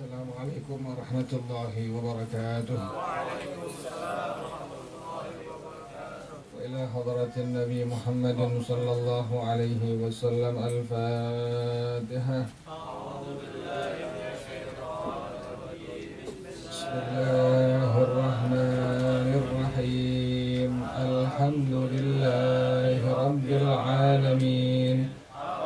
Assalamualaikum warahmatullahi wabarakatuh. Ila hadratin Nabi Muhammad sallallahu alaihi wasallam. Al-Fatihah. Bismillahirrahmanirrahim. Alhamdulillahi rabbil alamin.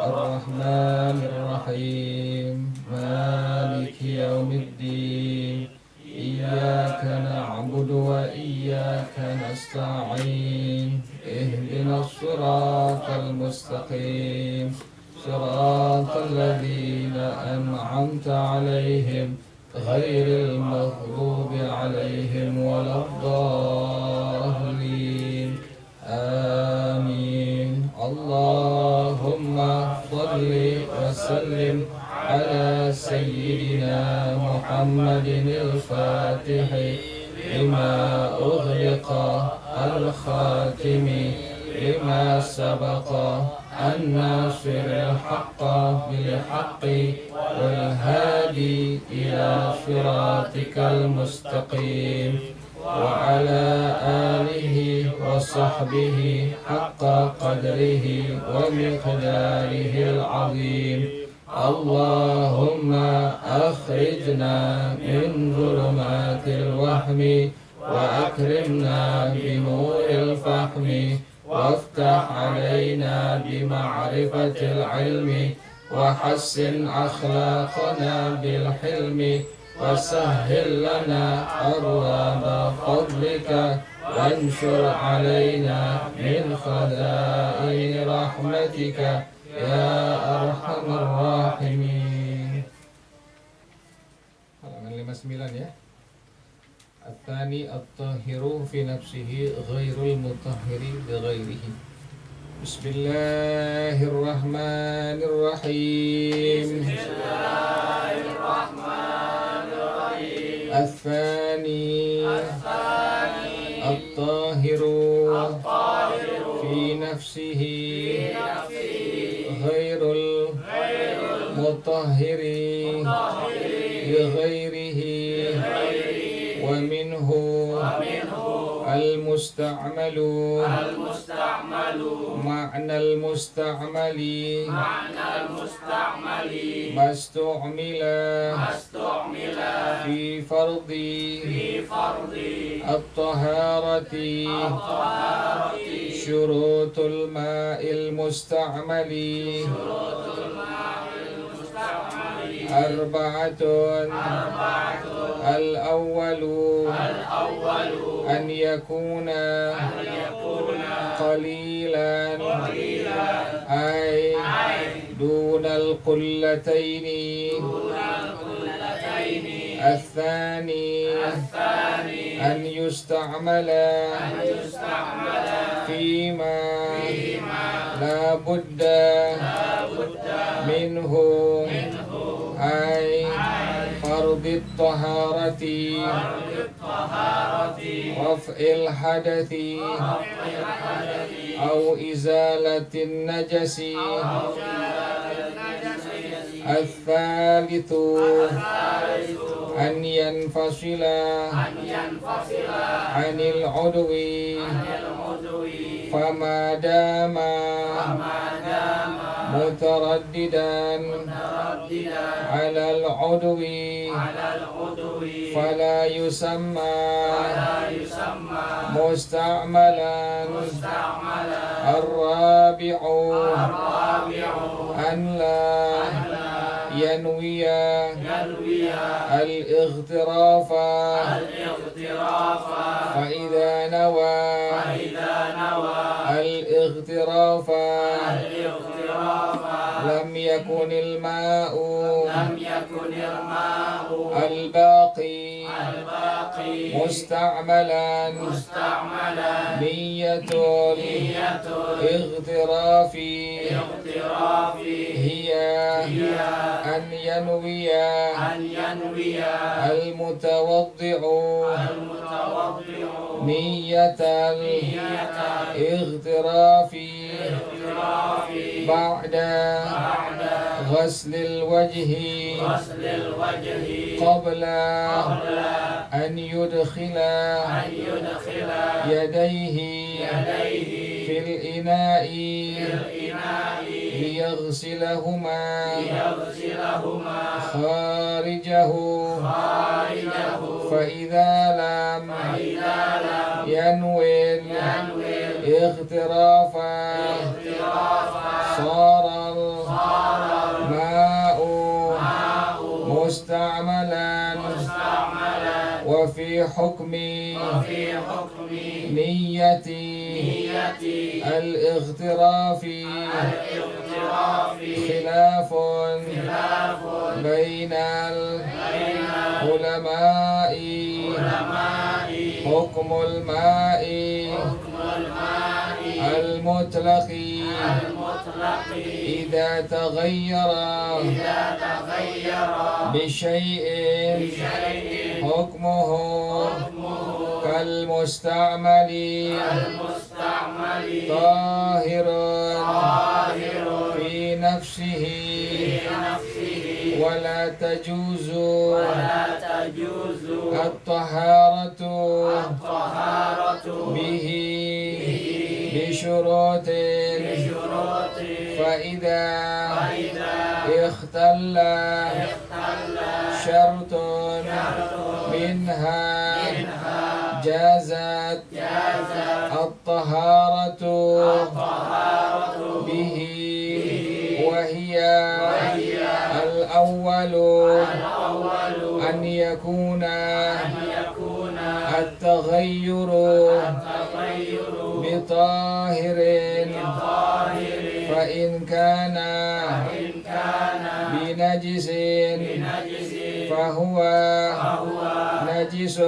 Ar-Rahmanir-Rahim. Maliki yaumiddin. Iyyaka na'budu wa iyyaka nasta'in. Ihdinas siratal mustaqim. Siratal ladzina an'amta 'alaihim ghairil maghdubi 'alaihim waladdallin. Amin. Allahumma shalli wa sallim ala sayyidina Muhammadin al-Fatihi lima ughliqa al-khatimi lima sabaqa an-nasiril haqqa bil haqqi wal hadi ila siratikal mustaqim wa ala alihi wa sahbihi haqqa qadrihi wa miqdarihi al-azim. Allahumma akhrijna min zulumatil wahmi wa akrimna binuril fahmi waftah alaina bima'rifatil ilmi wa hassin akhlaqana bil hilmi وسهل لنا أبواب فضلك وانشر علينا من خزائن رحمتك يا أرحم الراحمين. Halaman 59 ya. At-tani at-tahiru fi nafsihi ghairul mutahhiri bi ghairihi. Bismillahirrahmanirrahim. الثاني الطاهر في نفسه غير المطهر لغيره ومنه المستعمل معنى المستعمل ما استعمل في فرض الطهارة شروط الماء المستعمل أربعة الأول أن يكون قليلا أي دون القلتين. الثاني أن يستعمل فيما لا بد منه أي فرض الطهارة رفع الحدث أو إزالة النجس. الثالث أن ينفصل عن العضو فما دام مترددا على العضو فلا يسمى مستعملا. الرابع أن لا ينوي الاغتراف فإذا نوى الاغتراف لم يكن الماء الباقي مستعملا. نية الاغتراف هي أن ينوي المتوضع نية الاغتراف بعد غسل الوجه قبل أن يدخل يديه في الإناء ليغسلهما خارجه فإذا لم ينوي اغترافا صار الماء مستعملا وفي حكم نية الاغتراف خلاف بين العلماء حكم الماء المطلق إذا تغير بشيء حكمه كالمستعمل طاهر في نفسه ولا تجوز الطهارة به بشروط فإذا اختل شرط منها جازت الطهارة به وهي الأول أن يكون التغير بطاهر فإن كان بنجس فهو نجس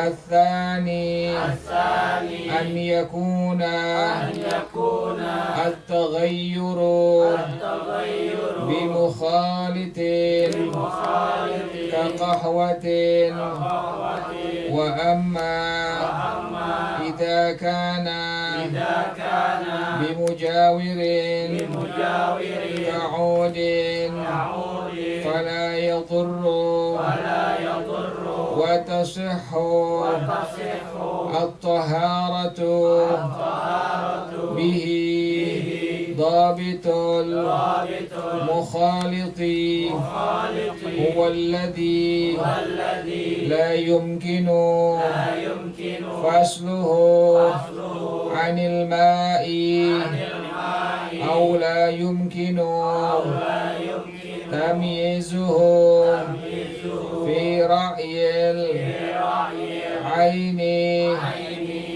الثاني أن يكون التغير بمخالط كقهوة وأما إذا كان بمجاور كعود فلا يضر وتصح الطهارة به ضابط المخالط هو الذي لا يمكن فصله عن الماء أو لا يمكن تمييزه في رأي العين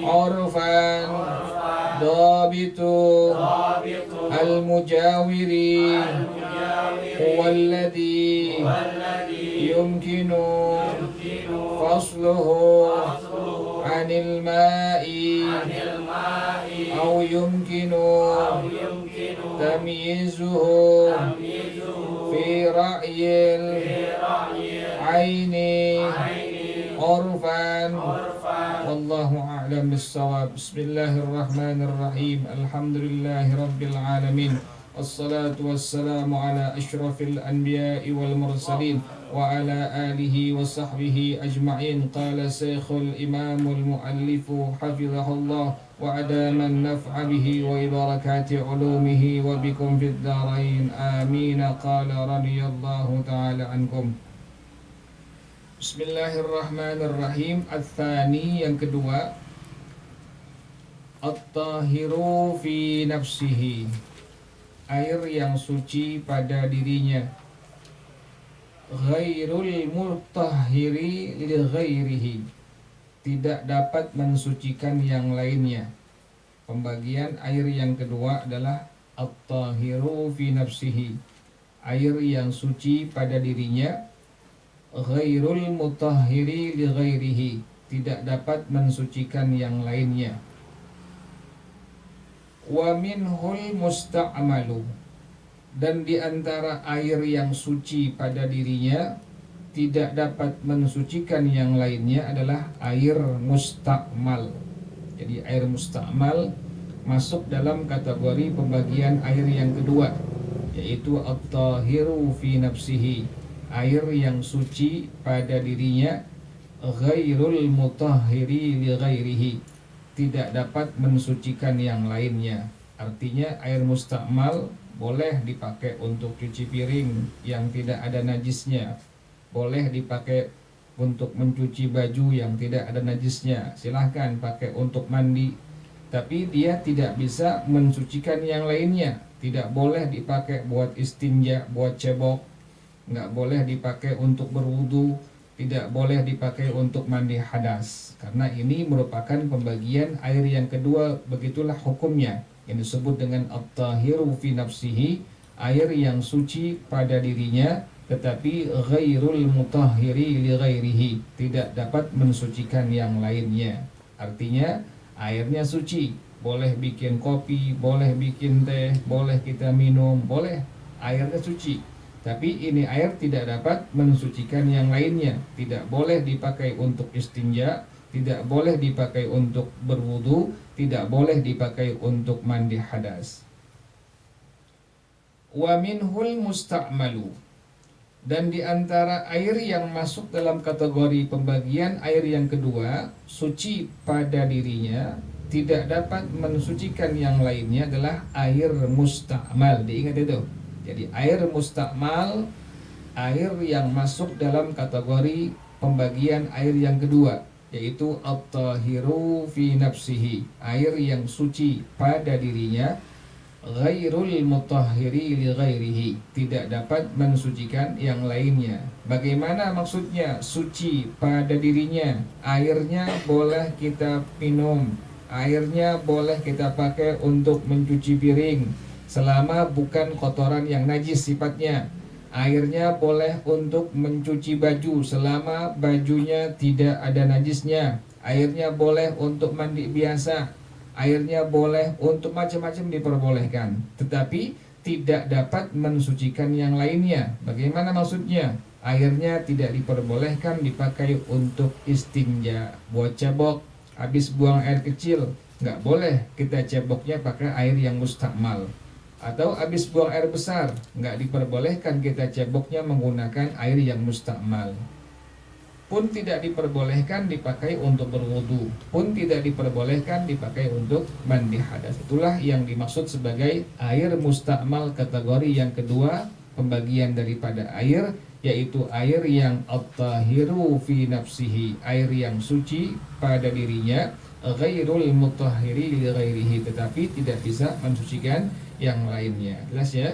عرفا ضابط المجاور هو الذي يمكن فصله عن الماء أو يمكن تمييزه في رأي العين عرفا والله أعلم بالصواب. بسم الله الرحمن الرحيم. الحمد لله رب العالمين والصلاة والسلام على أشرف الأنبياء والمرسلين وعلى آله وصحبه أجمعين. قال شيخ الإمام المؤلف حفظه الله وأدام النفع به وبركات علومه وبكم في الدارين آمين. قال رضي الله تعالى عنكم. Bismillahirrahmanirrahim. Ats-tsani, yang kedua, at-tahiru fi nafsihi, air yang suci pada dirinya, ghairul mutahhiri li ghairihi, tidak dapat mensucikan yang lainnya. Pembagian air yang kedua adalah at-tahiru fi nafsihi, air yang suci pada dirinya, ghairul mutahhiri li ghairihi, tidak dapat mensucikan yang lainnya. Wa minhul musta'malu, dan di antara air yang suci pada dirinya tidak dapat mensucikan yang lainnya adalah air musta'mal. Jadi air musta'mal masuk dalam kategori pembagian air yang kedua, yaitu at-tahiru fi nafsihi, air yang suci pada dirinya, ghairul mutahhiri li ghairihi, tidak dapat mensucikan yang lainnya. Artinya air mustakmal boleh dipakai untuk cuci piring yang tidak ada najisnya, boleh dipakai untuk mencuci baju yang tidak ada najisnya, silahkan pakai untuk mandi, tapi dia tidak bisa mensucikan yang lainnya. Tidak boleh dipakai buat istinja, buat cebok, nggak boleh dipakai untuk berwudu, tidak boleh dipakai untuk mandi hadas, karena ini merupakan pembagian air yang kedua. Begitulah hukumnya yang disebut dengan at-tahiru fi nafsihi, air yang suci pada dirinya tetapi ghairul mutahhiri li ghairihi, tidak dapat mensucikan yang lainnya. Artinya airnya suci, boleh bikin kopi, boleh bikin teh, boleh kita minum, boleh, airnya suci. Tapi ini air tidak dapat mensucikan yang lainnya. Tidak boleh dipakai untuk istinja, tidak boleh dipakai untuk berwudu, tidak boleh dipakai untuk mandi hadas. Wa minhul musta'malu, dan di antara air yang masuk dalam kategori pembagian air yang kedua, suci pada dirinya, tidak dapat mensucikan yang lainnya, adalah air musta'mal. Diingat itu. Jadi air mustakmal, air yang masuk dalam kategori pembagian air yang kedua, yaitu at-tahiru fi nafsihi, air yang suci pada dirinya, ghairul mutahhiri li ghairihi, tidak dapat mensucikan yang lainnya. Bagaimana maksudnya suci pada dirinya? Airnya boleh kita minum, airnya boleh kita pakai untuk mencuci piring, selama bukan kotoran yang najis sifatnya. Airnya boleh untuk mencuci baju selama bajunya tidak ada najisnya. Airnya boleh untuk mandi biasa. Airnya boleh untuk macam-macam, diperbolehkan. Tetapi tidak dapat mensucikan yang lainnya. Bagaimana maksudnya? Airnya tidak diperbolehkan dipakai untuk istinja, buat cebok, habis buang air kecil, nggak boleh kita ceboknya pakai air yang mustakmal. Atau habis buang air besar, nggak diperbolehkan kita ceboknya menggunakan air yang mustakmal. Pun tidak diperbolehkan dipakai untuk berwudu, pun tidak diperbolehkan dipakai untuk mandi hadas. Itulah yang dimaksud sebagai air mustakmal kategori yang kedua, pembagian daripada air, yaitu air yang at-tahiru fi nafsihi, air yang suci pada dirinya, ghairul mutahhiri li ghairihi, tetapi tidak bisa mensucikan yang lainnya. Jelas ya?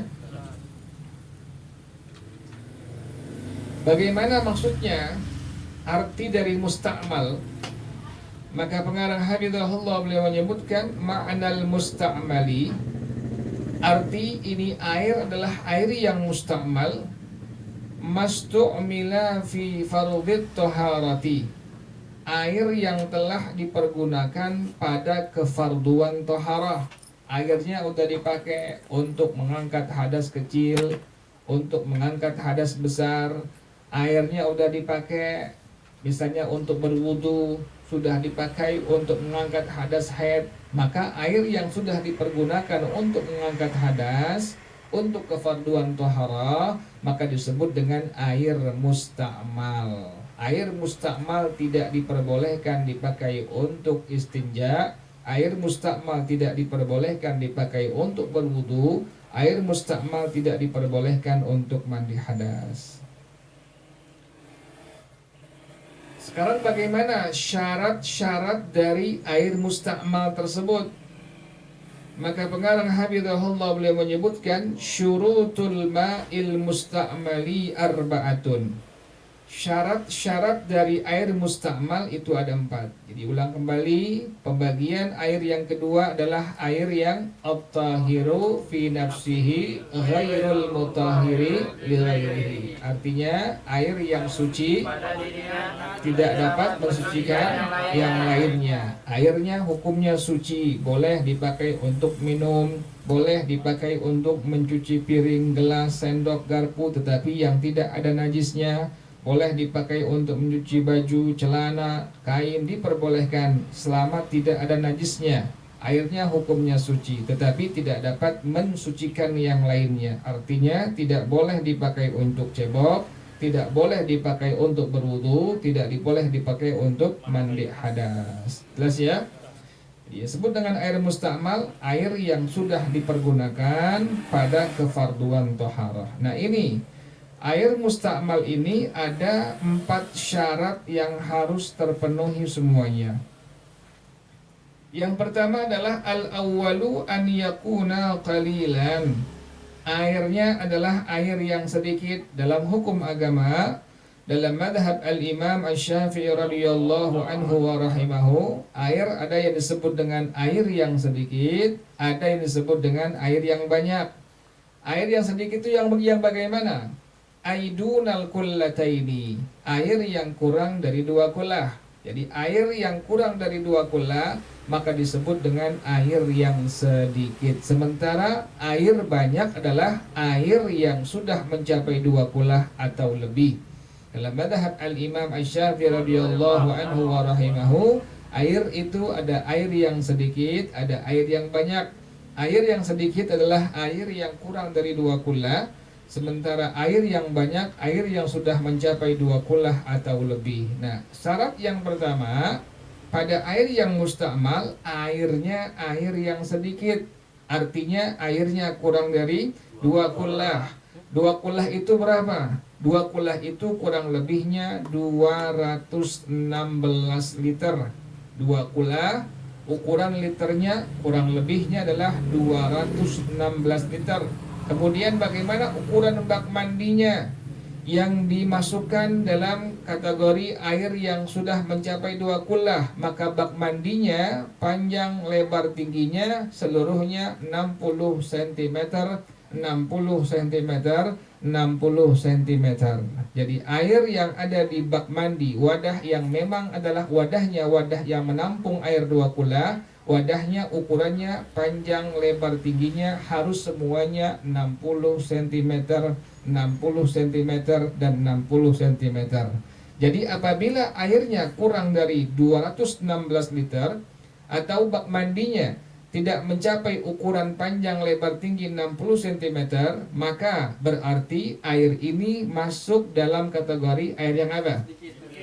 Bagaimana maksudnya arti dari mustakmal? Maka pengarang hafizahullah beliau menyebutkan ma'anal mustakmali, arti ini air adalah air yang mustakmal, mastu'mila fi fardhit taharati, air yang telah dipergunakan pada kefarduan taharah. Airnya udah dipakai untuk mengangkat hadas kecil, untuk mengangkat hadas besar. Airnya udah dipakai misalnya untuk berwudu, sudah dipakai untuk mengangkat hadas haid. Maka air yang sudah dipergunakan untuk mengangkat hadas, untuk kefarduan taharah, maka disebut dengan air mustakmal. Air mustakmal tidak diperbolehkan dipakai untuk istinja, air mustakmal tidak diperbolehkan dipakai untuk berwudu, air mustakmal tidak diperbolehkan untuk mandi hadas. Sekarang bagaimana syarat-syarat dari air mustakmal tersebut? Maka pengarang hafizahullah beliau menyebutkan syurutul ma'il mustakmali arba'atun. Syarat-syarat dari air mustakmal itu ada 4. Jadi ulang kembali, pembagian air yang kedua adalah air yang at-tahiru fi nafsihi ghairul mutahhiri li ghairihi. Artinya air yang suci tidak dapat mensucikan yang lainnya. Airnya hukumnya suci, boleh dipakai untuk minum, boleh dipakai untuk mencuci piring, gelas, sendok, garpu, tetapi yang tidak ada najisnya. Boleh dipakai untuk mencuci baju, celana, kain, diperbolehkan selama tidak ada najisnya. Airnya hukumnya suci, tetapi tidak dapat mensucikan yang lainnya. Artinya tidak boleh dipakai untuk cebok, tidak boleh dipakai untuk berwudu, tidak boleh dipakai untuk mandi hadas. Jelas ya? Disebut dengan air mustakmal, air yang sudah dipergunakan pada kefarduan toharah. Nah ini, air mustakmal ini ada 4 syarat yang harus terpenuhi semuanya. Yang pertama adalah al-awwalu an yakuna qalilan. Airnya adalah air yang sedikit. Dalam hukum agama, dalam madhab al-imam asy-Syafi'i radhiyallahu anhu wa rahimahu, air ada yang disebut dengan air yang sedikit, ada yang disebut dengan air yang banyak. Air yang sedikit itu yang bagaimana? Aidunal kullataini, air yang kurang dari 2 kullah. Jadi air yang kurang dari 2 kullah maka disebut dengan air yang sedikit. Sementara air banyak adalah air yang sudah mencapai 2 kullah atau lebih. Dalam madhab al-imam asy-Syafi'i radhiyallahu anhu wa rahimahu, air itu ada air yang sedikit, ada air yang banyak. Air yang sedikit adalah air yang kurang dari 2 kullah, sementara air yang banyak, air yang sudah mencapai 2 kullah atau lebih. Nah, syarat yang pertama, pada air yang mustakmal, airnya air yang sedikit. Artinya airnya kurang dari 2 kullah. 2 kullah itu berapa? 2 kullah itu kurang lebihnya 216 liter. 2 kullah, ukuran liternya kurang lebihnya adalah 216 liter. Kemudian bagaimana ukuran bak mandinya? Yang dimasukkan dalam kategori air yang sudah mencapai 2 kullah, maka bak mandinya panjang lebar tingginya seluruhnya 60 cm, 60 cm, 60 cm. Jadi air yang ada di bak mandi, wadah yang memang adalah wadahnya wadah yang menampung air 2 kullah, wadahnya ukurannya panjang lebar tingginya harus semuanya 60 cm, 60 cm dan 60 cm. Jadi apabila airnya kurang dari 216 liter atau bak mandinya tidak mencapai ukuran panjang lebar tinggi 60 cm, maka berarti air ini masuk dalam kategori air yang apa?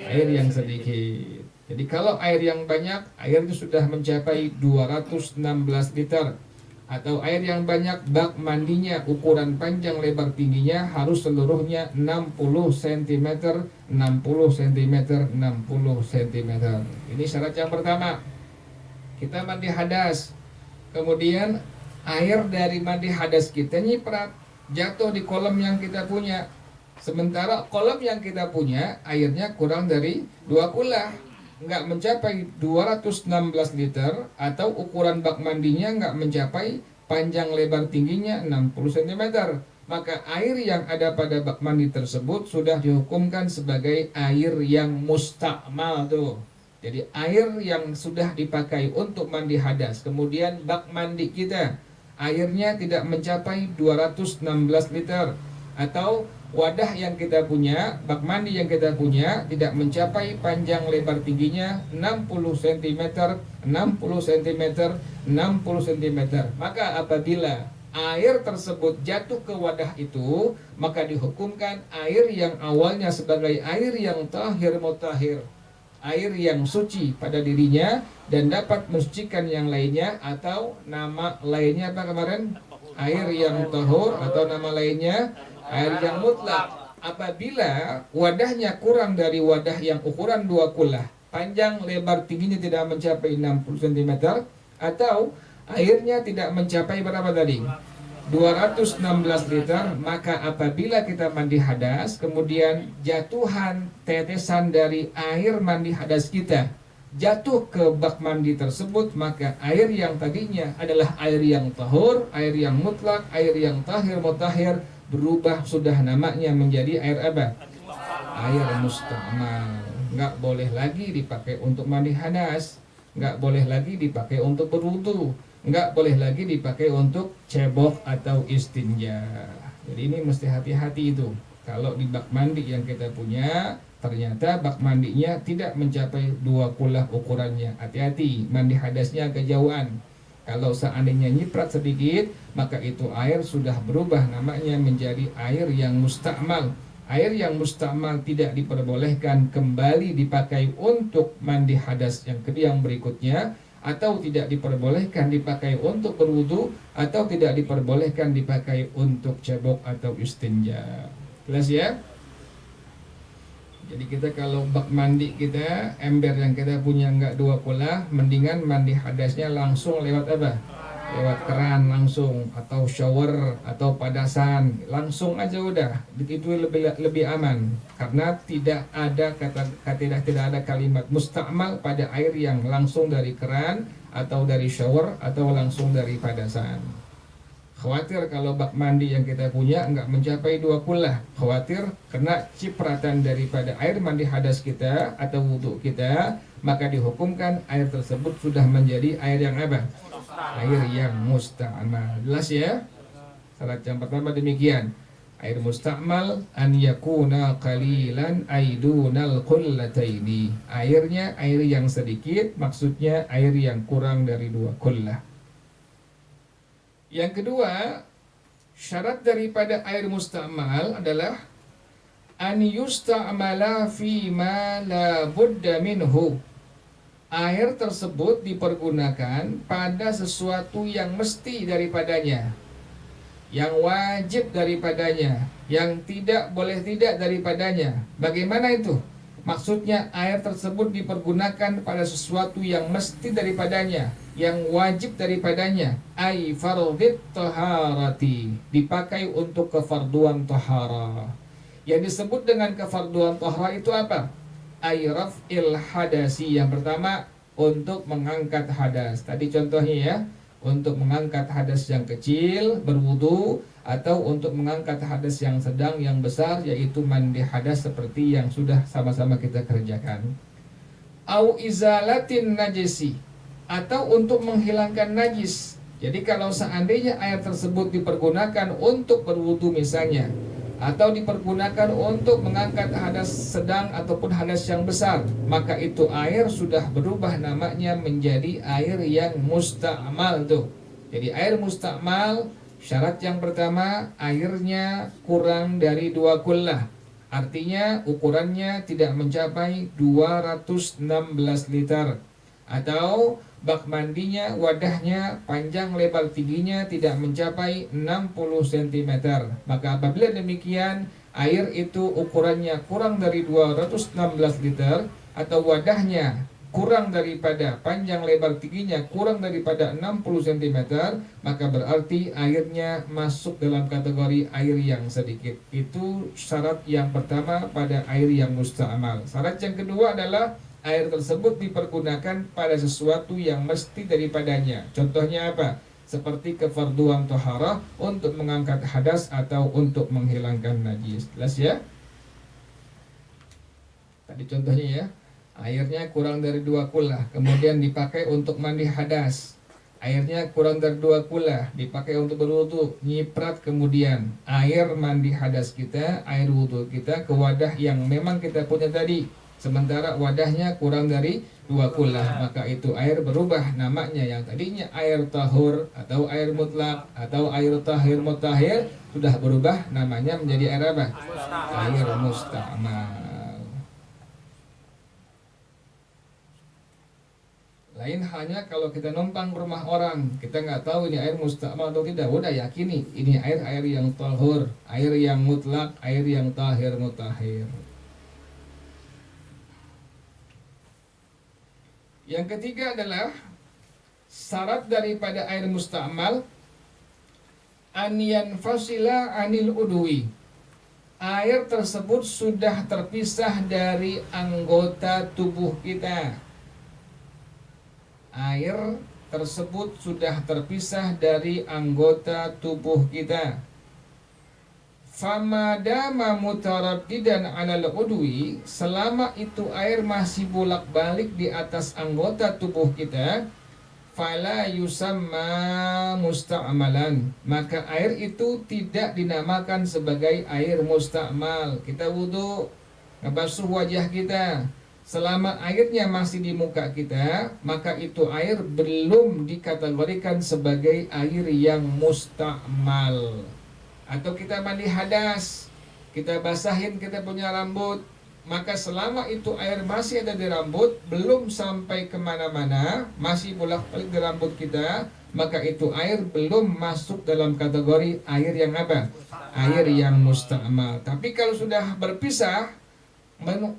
Air yang sedikit. Jadi kalau air yang banyak, airnya sudah mencapai 216 liter. Atau air yang banyak, bak mandinya ukuran panjang lebar tingginya harus seluruhnya 60 cm, 60 cm, 60 cm. Ini syarat yang pertama. Kita mandi hadas. Kemudian air dari mandi hadas kita nyiprat, jatuh di kolam yang kita punya. Sementara kolam yang kita punya airnya kurang dari 2 kullah, nggak mencapai 216 liter, atau ukuran bak mandinya nggak mencapai panjang lebar tingginya 60 cm, maka air yang ada pada bak mandi tersebut sudah dihukumkan sebagai air yang mustakmal tuh. Jadi air yang sudah dipakai untuk mandi hadas, kemudian bak mandi kita airnya tidak mencapai 216 liter, atau wadah yang kita punya, bak mandi yang kita punya tidak mencapai panjang lebar tingginya 60 cm, 60 cm, 60 cm. Maka apabila air tersebut jatuh ke wadah itu, maka dihukumkan air yang awalnya sebagai air yang tahir mutahhir, air yang suci pada dirinya dan dapat mensucikan yang lainnya, atau nama lainnya apa kemarin? Air yang tahur, atau nama lainnya air yang mutlak. Apabila wadahnya kurang dari wadah yang ukuran 2 kullah, panjang lebar tingginya tidak mencapai 60 cm, atau airnya tidak mencapai berapa tadi? 216 liter, maka apabila kita mandi hadas, kemudian jatuhan tetesan dari air mandi hadas kita jatuh ke bak mandi tersebut, maka air yang tadinya adalah air yang tahur, air yang mutlak, air yang tahir mutahhir, berubah sudah namanya menjadi air apa? Air mustakmal. Nggak boleh lagi dipakai untuk mandi hadas, nggak boleh lagi dipakai untuk berwudu, nggak boleh lagi dipakai untuk cebok atau istinja. Jadi ini mesti hati-hati itu. Kalau di bak mandi yang kita punya ternyata bak mandinya tidak mencapai 2 kullah ukurannya, hati-hati, mandi hadasnya agak jauhan. Kalau seandainya nyiprat sedikit, maka itu air sudah berubah namanya menjadi air yang musta'mal. Air yang musta'mal tidak diperbolehkan kembali dipakai untuk mandi hadas yang berikutnya, atau tidak diperbolehkan dipakai untuk berwudu, atau tidak diperbolehkan dipakai untuk cebok atau istinja. Jelas ya? Jadi kita kalau bak mandi kita, ember yang kita punya nggak dua kula, mendingan mandi hadasnya langsung lewat apa? Lewat keran langsung, atau shower, atau padasan, langsung aja udah. Itu lebih aman, karena tidak ada tidak ada kalimat musta'mal pada air yang langsung dari keran, atau dari shower, atau langsung dari padasan. Khawatir kalau bak mandi yang kita punya nggak mencapai 2 kula, khawatir kena cipratan daripada air mandi hadas kita atau wudhu kita, maka dihukumkan air tersebut sudah menjadi air yang apa? Air yang musta'mal. Jelas ya? Syarat yang pertama demikian. Air musta'mal an yakuna qalilan aidunal qullataini. Airnya air yang sedikit, maksudnya air yang kurang dari 2 kullah. Yang kedua, syarat daripada air musta'mal adalah an yusta'mala fi ma la budda minhu. Air tersebut dipergunakan pada sesuatu yang mesti daripadanya, yang wajib daripadanya, yang tidak boleh tidak daripadanya. Bagaimana itu? Maksudnya air tersebut dipergunakan pada sesuatu yang mesti daripadanya, yang wajib daripadanya. Ai fardhit taharati, dipakai untuk kefarduan tahara. Yang disebut dengan kefarduan tahara itu apa? Ai raf'il hadasi. Yang pertama untuk mengangkat hadas. Tadi contohnya ya, untuk mengangkat hadas yang kecil berwudu, atau untuk mengangkat hadas yang sedang, yang besar, yaitu mandi hadas seperti yang sudah sama-sama kita kerjakan. Au izalatin najisi, atau untuk menghilangkan najis. Jadi kalau seandainya air tersebut dipergunakan untuk berwudu misalnya, atau dipergunakan untuk mengangkat hadas sedang ataupun hadas yang besar, maka itu air sudah berubah namanya menjadi air yang musta'mal tuh. Jadi air musta'mal, syarat yang pertama, airnya kurang dari 2 kullah. Artinya ukurannya tidak mencapai 216 liter. Atau bak mandinya, wadahnya, panjang lebar tingginya tidak mencapai 60 cm. Maka apabila demikian, air itu ukurannya kurang dari 216 liter, atau wadahnya kurang daripada panjang lebar tingginya kurang daripada 60 cm, maka berarti airnya masuk dalam kategori air yang sedikit. Itu syarat yang pertama pada air yang musta'mal. Syarat yang kedua adalah air tersebut dipergunakan pada sesuatu yang mesti daripadanya. Contohnya apa? Seperti kefarduan toharah, untuk mengangkat hadas atau untuk menghilangkan najis. Jelas ya? Tadi contohnya ya, airnya kurang dari 2 kullah, kemudian dipakai untuk mandi hadas. Airnya kurang dari 2 kullah, dipakai untuk berwudu, nyiprat kemudian air mandi hadas kita, air wudu kita ke wadah yang memang kita punya tadi. Sementara wadahnya kurang dari 2 kullah, maka itu air berubah namanya, yang tadinya air tahur atau air mutlak atau air tahir mutahhir, sudah berubah namanya menjadi air apa? Air musta'mal. Lain hanya kalau kita numpang rumah orang, kita nggak tahu ini air musta'mal atau tidak, udah yakini ini air yang tahur, air yang mutlak, air yang tahir mutahhir. Yang ketiga adalah syarat daripada air musta'mal an yanfasila anil udwi. Air tersebut sudah terpisah dari anggota tubuh kita. Air tersebut sudah terpisah dari anggota tubuh kita. Famadama mutaraddidan 'alal udwi, selama itu air masih bolak-balik di atas anggota tubuh kita, fala yusamma musta'malan, maka air itu tidak dinamakan sebagai air musta'mal. Kita wudu, ngebasuh wajah kita, selama airnya masih di muka kita, maka itu air belum dikategorikan sebagai air yang musta'mal. Atau kita mandi hadas, kita basahin kita punya rambut, maka selama itu air masih ada di rambut, belum sampai kemana-mana, masih bolak-balik di rambut kita, maka itu air belum masuk dalam kategori air yang apa? Air yang musta'mal. Tapi kalau sudah berpisah,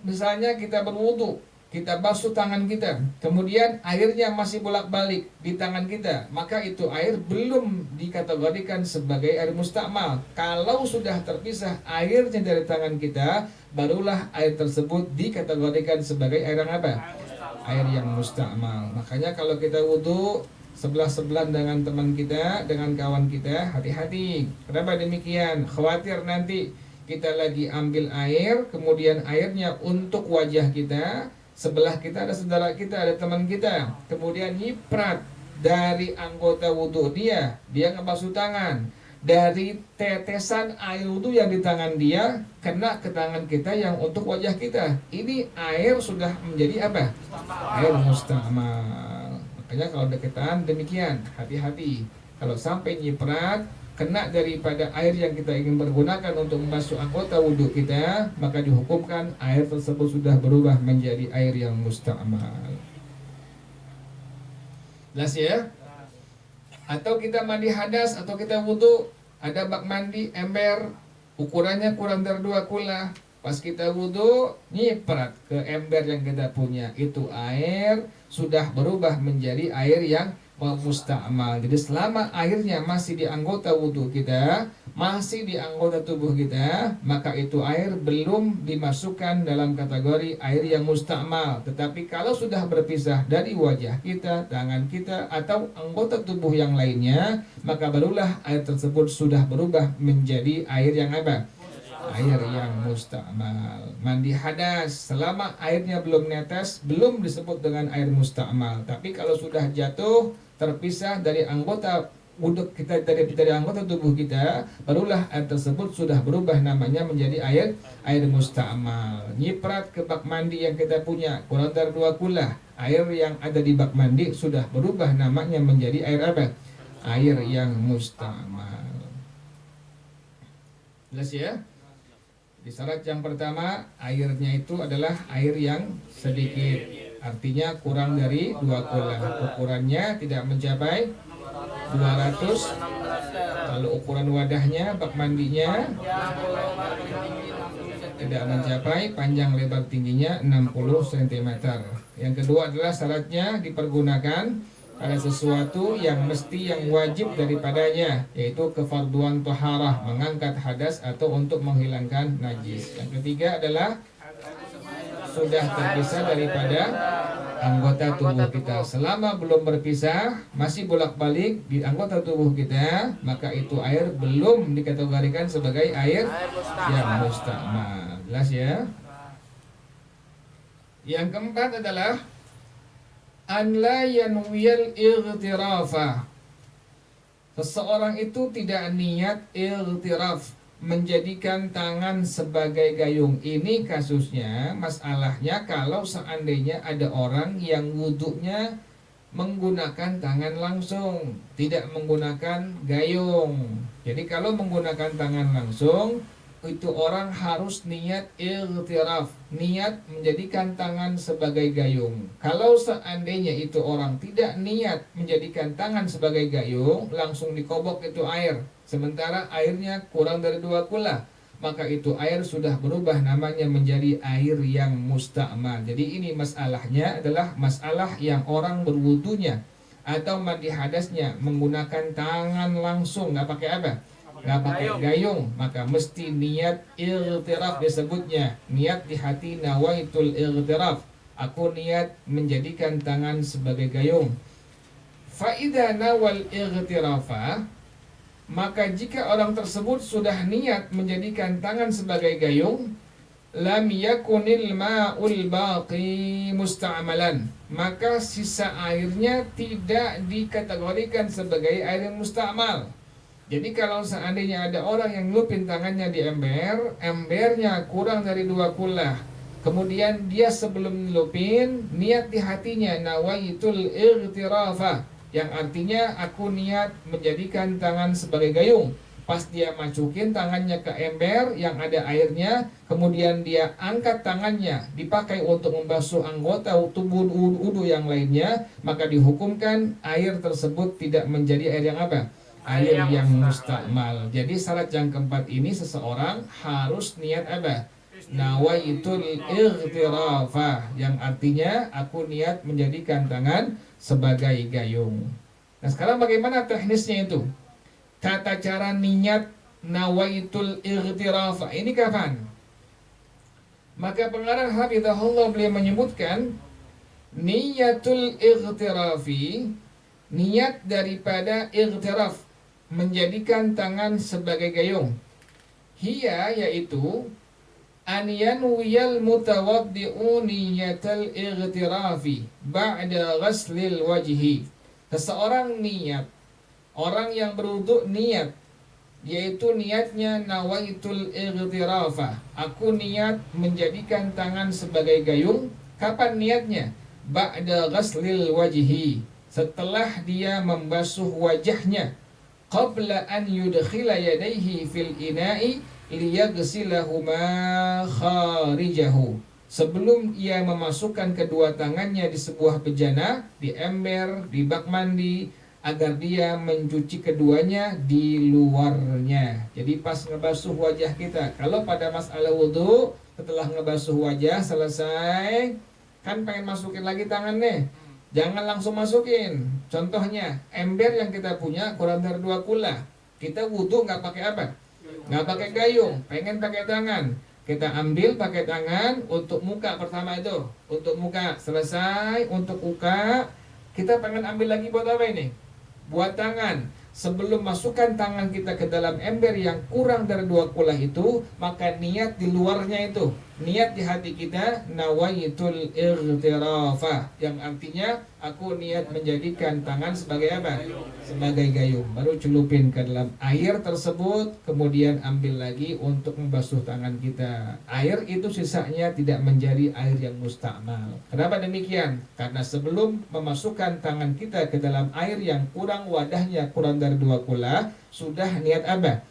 misalnya kita berwudu, kita basuh tangan kita, kemudian airnya masih bolak-balik di tangan kita, maka itu air belum dikategorikan sebagai air musta'mal. Kalau sudah terpisah airnya dari tangan kita, barulah air tersebut dikategorikan sebagai air yang apa? Air yang musta'mal. Makanya kalau kita wudu sebelah-sebelahan dengan teman kita, dengan kawan kita, hati-hati. Kenapa demikian? Khawatir nanti kita lagi ambil air, kemudian airnya untuk wajah kita, sebelah kita ada saudara kita, ada teman kita, kemudian nyiprat dari anggota wudhu dia ngebasuh tangan, dari tetesan air wudhu yang di tangan dia kena ke tangan kita yang untuk wajah kita. Ini air sudah menjadi apa? Air musta'mal. Makanya kalau deketan demikian, hati-hati. Kalau sampai nyiprat kena daripada air yang kita ingin pergunakan untuk membasuh anggota wudhu kita, maka dihukumkan air tersebut sudah berubah menjadi air yang musta'mal. Jelas ya? Atau kita mandi hadas, atau kita wudhu, ada bak mandi ember, ukurannya kurang dari 2 kula. Pas kita wudhu, nyiprat ke ember yang kita punya, itu air sudah berubah menjadi air yang musta'mal. Jadi selama airnya masih di anggota wudhu kita, masih di anggota tubuh kita, maka itu air belum dimasukkan dalam kategori air yang musta'mal. Tetapi kalau sudah berpisah dari wajah kita, tangan kita, atau anggota tubuh yang lainnya, maka barulah air tersebut sudah berubah menjadi air yang apa? Air yang musta'mal. Mandi hadas, selama airnya belum netes, belum disebut dengan air musta'mal. Tapi kalau sudah jatuh, terpisah dari anggota wudhu kita, dari anggota tubuh kita, barulah air tersebut sudah berubah namanya menjadi air musta'mal. Nyiprat ke bak mandi yang kita punya kurang dari 2 kula, air yang ada di bak mandi sudah berubah namanya menjadi air apa? Air yang musta'mal. Jelas ya? Di syarat yang pertama, airnya itu adalah air yang sedikit, artinya kurang dari 2 kula. Ukurannya tidak mencapai 200. Kalau ukuran wadahnya, bak mandinya tidak mencapai, panjang lebar tingginya 60 cm. Yang kedua adalah syaratnya dipergunakan pada sesuatu yang mesti, yang wajib daripadanya, yaitu kefarduan toharah, mengangkat hadas atau untuk menghilangkan najis. Yang ketiga adalah sudah terpisah daripada anggota tubuh kita. Selama belum berpisah, masih bolak-balik di anggota tubuh kita, maka itu air belum dikategorikan sebagai air yang musta'mal. Jelas ya? Yang keempat adalah an la yanwiyal ightirafa. Seseorang itu tidak niat igtiraf, menjadikan tangan sebagai gayung. Ini kasusnya, masalahnya kalau seandainya ada orang yang wudhunya menggunakan tangan langsung, tidak menggunakan gayung. Jadi kalau menggunakan tangan langsung, itu orang harus niat igtiraf, niat menjadikan tangan sebagai gayung. Kalau seandainya itu orang tidak niat menjadikan tangan sebagai gayung, langsung dikobok itu air, sementara airnya kurang dari 2 kula, maka itu air sudah berubah namanya menjadi air yang musta'mal. Jadi ini masalahnya adalah masalah yang orang berwudunya atau mandi hadasnya menggunakan tangan langsung, nggak pakai apa? Nggak pakai gayung, maka mesti niat igtiraf disebutnya. Niat di hati, nawaitul igtiraf, aku niat menjadikan tangan sebagai gayung. Fa'idha nawal igtirafa, maka jika orang tersebut sudah niat menjadikan tangan sebagai gayung, lam yakunil ma'ul baqi musta'malan, maka sisa airnya tidak dikategorikan sebagai air yang musta'mal. Jadi kalau seandainya ada orang yang ngelupin tangannya di ember, embernya kurang dari 2 kula, Kemudian dia sebelum nyelupin niat di hatinya nawaitul ightirafa, yang artinya aku niat menjadikan tangan sebagai gayung. Pas dia masukin tangannya ke ember yang ada airnya, kemudian dia angkat tangannya dipakai untuk membasuh anggota tubuh wudu yang lainnya, maka dihukumkan air tersebut tidak menjadi air yang apa? Air yang mustakmal. Jadi syarat yang keempat ini seseorang harus niat apa? Nawaitul ightirafa, yang artinya aku niat menjadikan tangan sebagai gayung. Nah, sekarang bagaimana teknisnya itu? Tata cara niat nawaitul ightirafa ini kapan? Maka pengarang hafizahullah beliau menyebutkan niyatul ightirafi, niat daripada ightiraf, menjadikan tangan sebagai gayung. Hiya, yaitu an yanwiyal mutawaddi'u niyatal ightirafi ba'da ghaslil wajhi. Seseorang niat, orang yang berwudu niat, yaitu niatnya nawaitul ightirafa, aku niat menjadikan tangan sebagai gayung. Kapan niatnya? Ba'da ghaslil wajhi, setelah dia membasuh wajahnya. Qabla an yudkhila yadayhi fil ina'i liyaghsilahuma kharijahu, sebelum ia memasukkan kedua tangannya di sebuah bejana, di ember, di bak mandi, agar dia mencuci keduanya di luarnya. Jadi pas ngebasuh wajah kita, kalau pada masalah wudhu, setelah ngebasuh wajah selesai, kan pengen masukin lagi tangannya, jangan langsung masukin. Contohnya ember yang kita punya kurang dari 2 kula, kita wudhu nggak pakai apa? Nggak pakai gayung, pengen pakai tangan, kita ambil pakai tangan untuk muka pertama itu, untuk muka selesai. Untuk muka kita pengen ambil lagi buat apa ini? Buat tangan. Sebelum masukkan tangan kita ke dalam ember yang kurang dari 2 kula itu, maka niat di luarnya itu, niat di hati kita nawaitul ightirafa, yang artinya aku niat menjadikan tangan sebagai apa? Sebagai gayung. Baru celupin ke dalam air tersebut, kemudian ambil lagi untuk membasuh tangan kita. Air itu sisanya tidak menjadi air yang mustakmal. Kenapa demikian? Karena sebelum memasukkan tangan kita ke dalam air yang kurang, wadahnya kurang dari 2 kula, sudah niat apa?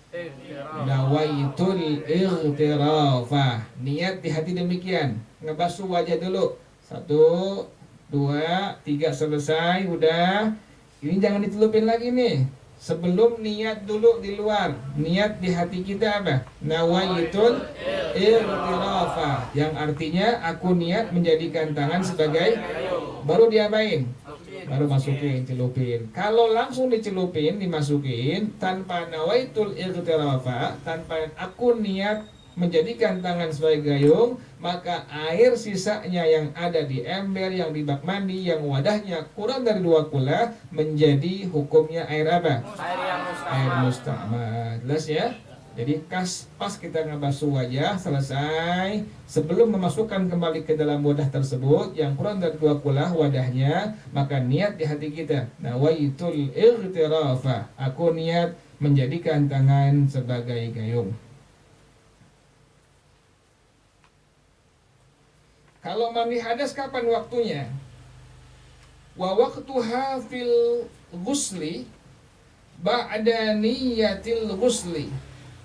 Nawaitul ightirafa, niat di hati demikian. Ngebasuh wajah dulu, 1, 2, 3, selesai, udah. Ini jangan ditelupin lagi nih. Sebelum niat dulu di luar, niat di hati kita apa? Nawaitul ightirafa, yang artinya aku niat menjadikan tangan sebagai, baru diapain? Baru masukin, celupin. Kalau langsung dicelupin, dimasukin tanpa nawaitul ightirafa, tanpa aku niat menjadikan tangan sebagai gayung, maka air sisanya yang ada di ember, yang di bak mandi, yang wadahnya kurang dari 2 kula, menjadi hukumnya air apa? Air mustakmal. Jelas ya? Jadi pas kita ngebasuh wajah selesai, sebelum memasukkan kembali ke dalam wadah tersebut yang kurang dari 2 kula wadahnya, maka niat di hati kita nawaitul ightirafa, aku niat menjadikan tangan sebagai gayung. Kalau mandi hadas kapan waktunya? Wa waqtuha fil ghusli ba'da niyatil ghusli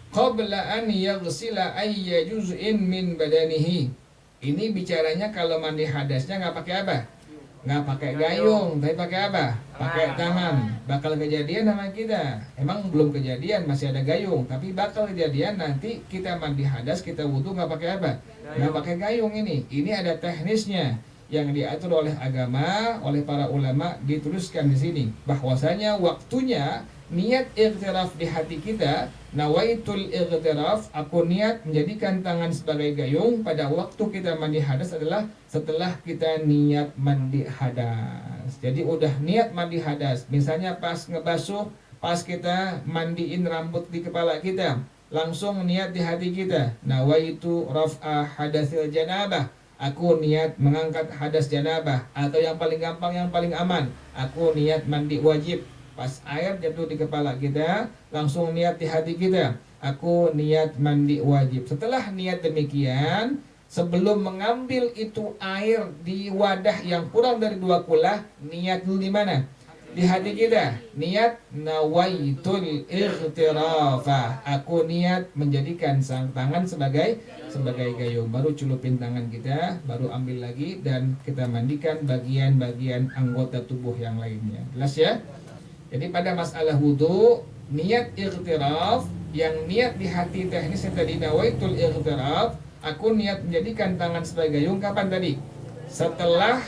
qabla an yaghsila ayya juz'in min badanihi. Ini bicaranya kalau mandi hadasnya nggak pakai apa? Nggak pakai gayung, tapi pakai apa? Pakai tangan. Bakal kejadian sama kita. Emang belum kejadian, masih ada gayung, tapi bakal kejadian nanti kita mandi hadas, kita wudhu nggak pakai apa? Nggak pakai gayung ini. Ini ada teknisnya yang diatur oleh agama, oleh para ulama, dituliskan di sini bahwasanya waktunya niat igtiraf di hati kita, nawaitul igtiraf, aku niat menjadikan tangan sebagai gayung pada waktu kita mandi hadas adalah setelah kita niat mandi hadas. Jadi udah niat mandi hadas, misalnya pas ngebasuh, pas kita mandiin rambut di kepala kita, langsung niat di hati kita, nawaitu raf'a hadasil janabah, aku niat mengangkat hadas janabah. Atau yang paling gampang, yang paling aman, aku niat mandi wajib. Pas air jatuh di kepala kita, langsung niat di hati kita, aku niat mandi wajib. Setelah niat demikian, Sebelum mengambil itu air di wadah yang kurang dari 2 kula, niat dulu di mana? Di hati kita. Niat nawaitul ightirafa. Aku niat menjadikan sang tangan sebagai gayung. Baru celupin tangan kita, baru ambil lagi dan kita mandikan bagian-bagian anggota tubuh yang lainnya. Jelas ya? Jadi pada masalah wudu, niat ightiraf, yang niat di hati teknisnya tadi nawaitul ightiraf, aku niat menjadikan tangan sebagai gayung kapan tadi? Setelah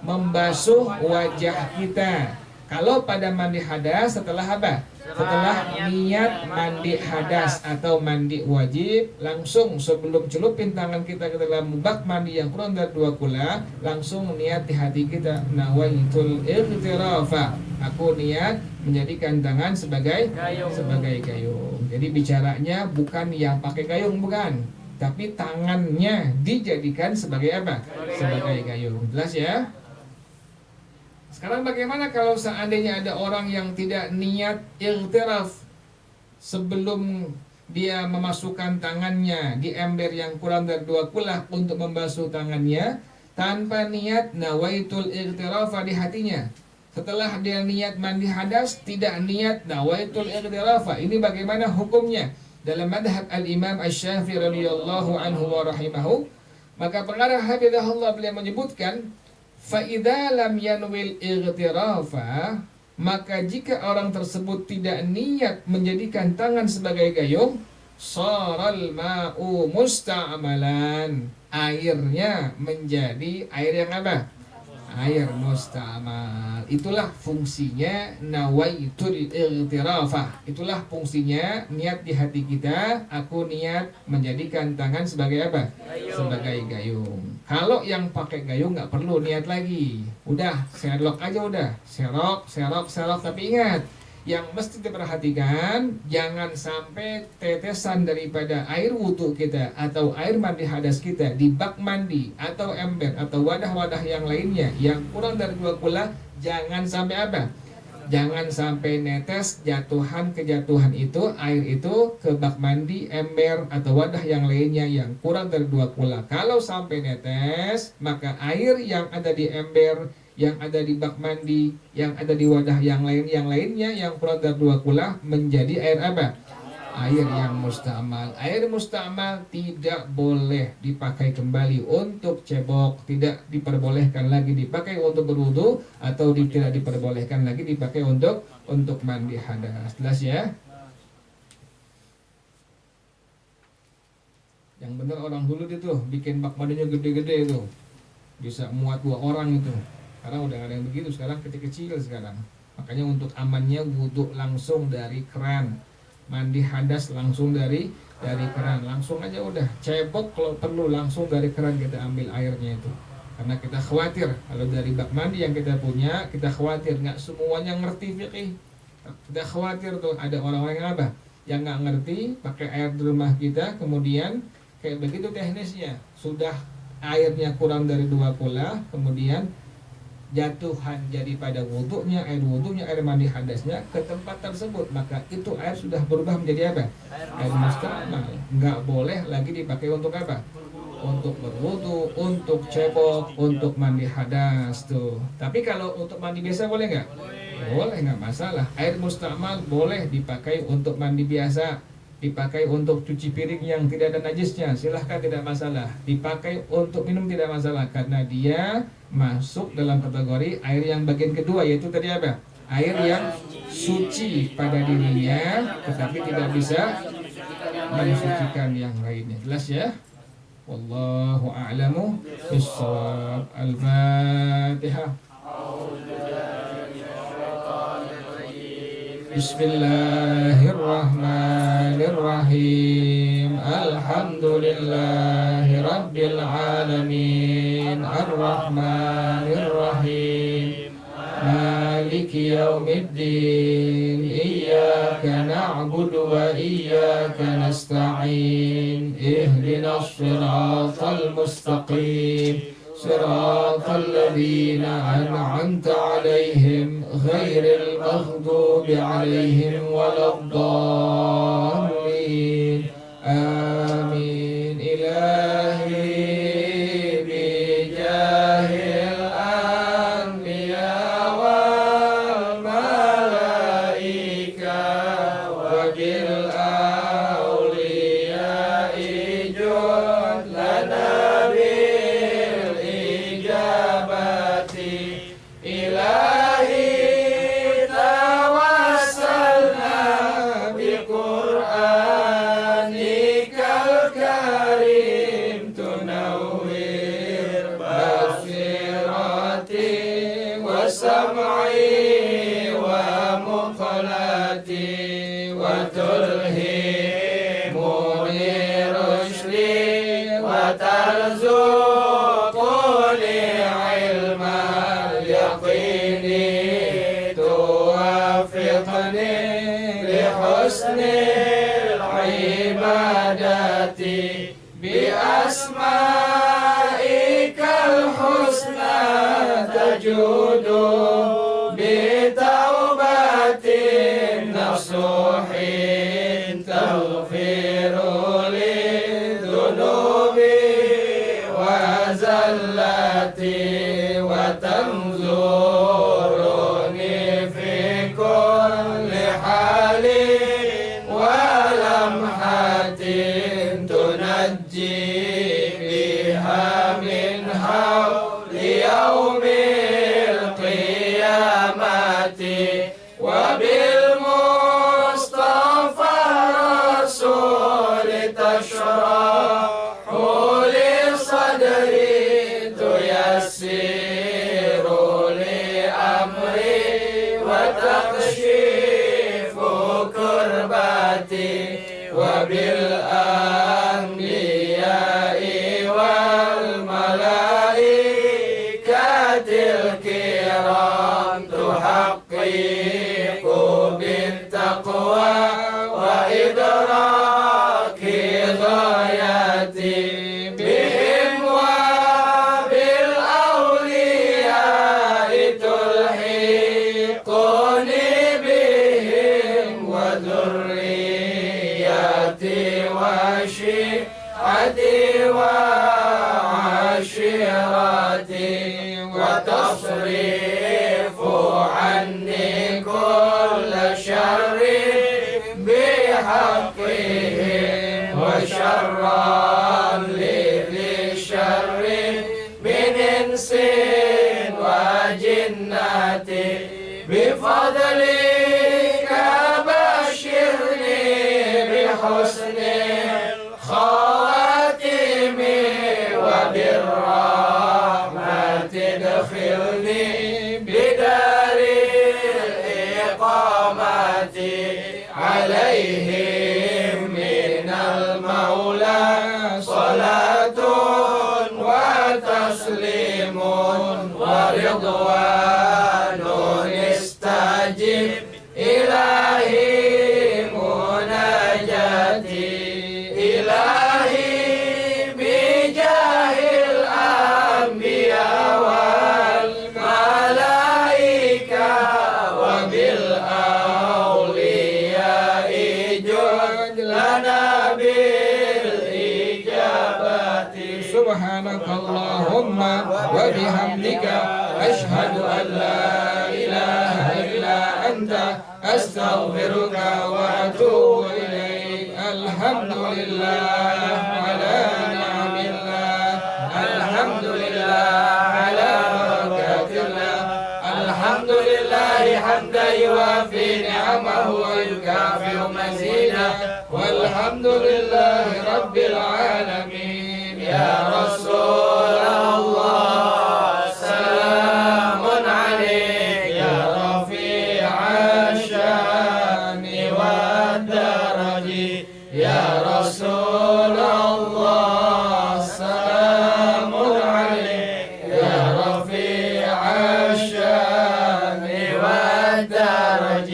membasuh wajah kita. Kalau pada mandi hadas setelah apa? Setelah niat mandi hadas atau mandi wajib, langsung sebelum celupin tangan kita ke dalam bak mandi yang kurang dari 2 kula, langsung niat di hati kita nawaitul ightirafa. Aku niat menjadikan tangan sebagai gayung. Jadi bicaranya bukan yang pakai gayung, bukan, tapi tangannya dijadikan sebagai apa? Sebagai gayung. Jelas ya? Sekarang bagaimana kalau seandainya ada orang yang tidak niat ightiraf sebelum dia memasukkan tangannya di ember yang kurang dari 2 kulah untuk membasuh tangannya, tanpa niat nawaitul ightirafa di hatinya. Setelah dia niat mandi hadas, tidak niat nawaitul ightirafa. Ini bagaimana hukumnya? Dalam madhab al-Imam Asy-Syafi'i radhiyallahu anhu wa rahimahu, maka pengarah hafizahullah beliau menyebutkan, فَإِذَا لَمْ يَنْوِلْ إِغْتِرَافًا, maka jika orang tersebut tidak niat menjadikan tangan sebagai gayung, صَارَ الْمَاءُ مُسْتَعْمَلًا, airnya menjadi air yang apa? Air musta'mal. Itulah fungsinya nawaitul ightirafa. Itulah fungsinya niat di hati kita. Aku niat menjadikan tangan sebagai apa? Sebagai gayung. Kalau yang pakai gayung nggak perlu niat lagi. Udah, serok aja udah. Serok. Tapi ingat, yang mesti diperhatikan, jangan sampai tetesan daripada air wudhu kita atau air mandi hadas kita di bak mandi atau ember atau wadah-wadah yang lainnya yang kurang dari 2 kula, jangan sampai apa? Jangan sampai netes kejatuhan itu, air itu ke bak mandi, ember atau wadah yang lainnya yang kurang dari 2 kula. Kalau sampai netes, maka air yang ada di ember, yang ada di bak mandi, yang ada di wadah yang lainnya yang kurang dari 2 kula menjadi air apa? Air yang musta'mal. Air musta'mal tidak boleh dipakai kembali untuk cebok, tidak diperbolehkan lagi dipakai untuk berwudu, atau tidak diperbolehkan lagi dipakai untuk mandi hadas. Jelas ya? Yang benar orang dulu itu bikin bak mandinya gede-gede itu, bisa muat 2 orang itu. Karena udah ada yang begitu, sekarang kecil-kecil sekarang. Makanya untuk amannya wudhu langsung dari keran, mandi hadas langsung dari keran, langsung aja udah. Cebok kalau perlu langsung dari keran kita ambil airnya itu. Karena kita khawatir kalau dari bak mandi yang kita punya, kita khawatir nggak semuanya ngerti fikih. Kita khawatir tuh ada orang-orang yang apa? Yang nggak ngerti pakai air di rumah kita, kemudian kayak begitu teknisnya, sudah airnya kurang dari 2 kula, kemudian jatuhan jadi pada wudhunya, air mandi hadasnya ke tempat tersebut, maka itu air sudah berubah menjadi apa? Air musta'mal. Nggak boleh lagi dipakai untuk apa? Untuk berwudhu, untuk cebok, untuk mandi hadas tuh. Tapi kalau untuk mandi biasa boleh nggak? Boleh, nggak masalah. Air musta'mal boleh dipakai untuk mandi biasa, dipakai untuk cuci piring yang tidak ada najisnya, silahkan, tidak masalah. Dipakai untuk minum tidak masalah, karena dia masuk dalam kategori air yang bagian kedua, yaitu tadi apa? Air yang suci pada dirinya, tetapi tidak bisa mensucikan yang lainnya. Jelas ya? Wallahu a'lamu bissawab. Al-Fatihah. Bismillahirrahmanirrahim. Alhamdulillahi rabbil alamin. Ar-Rahmanirrahim. Maliki yaumiddin. Iyyaka na'budu wa iyyaka nasta'in. Ihdinas siratal mustaqim. صراط الذين أنعمت عليهم غير المغضوب عليهم ولا الضالين آمين إلهي بأسمائك الحسنى تجود بتوبة نصوح تغفر لي ذنوبي وزلتي وتنظرني في كل حال ولمحة تنجي بها من حول يوم القيامة وبالمصطفى رسول تشرح لي صدري تيسر لي أمري وتكشف كربتي وبالأنبياء والملائكة الكرام تحقق بالتقوى وإدراك غايتي بهم وبالأولياء تلحقني بهم وذريتي وشيعتي وعشيرتي وتصرف عني كل شر بحقهم وشرا لذي شر من إنس وجنة بفضلك بشرني بحسن خواتم وبالرحمة ادخلني بدار الإقامة عليهم من المولى صلاة وتسليم ورضوان استجب إلهي مناجاتي إلهي بجاه الأنبياء والملائكة وبالأولياء جد لنا بالإجابة سبحانك اللهم وبحمدك أشهد أن لا إله إلا أنت أستغفرك وأتوب إليك الحمد لله على نعم الله الحمد لله على بركات الله الحمد لله حمدا يوافي نعمه ويكافئ مزيدا والحمد لله رب العالمين يا رسول الله سلام عليك يا رفيع الشان والدرج يا رسول الله سلام عليك يا رفيع الشان والدرج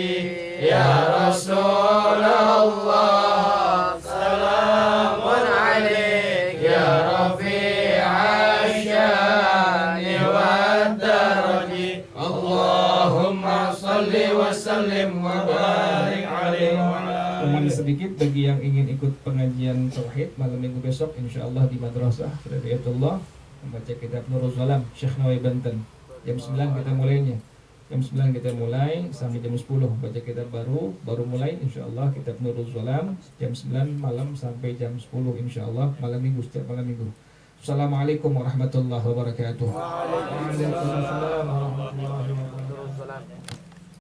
يا رسول الله سلام عليك يا رفيع الشان والدرج اللهم صل وسلم وبارك عليه وعلى Pengumuman sedikit bagi yang ingin ikut pengajian tauhid malam minggu besok insyaallah di Madrasah Hidayatullah membaca kitab Nurul Salam Syekh Nawawi Banten jam 9 kita mulainya. Jam 9 kita mulai sampai jam 10 baca kitab baru mulai insyaallah kitab Nurul Salam jam 9 malam sampai jam 10 insyaallah malam minggu setiap malam minggu. Assalamualaikum warahmatullahi wabarakatuh. Waalaikumsalam warahmatullahi wabarakatuh.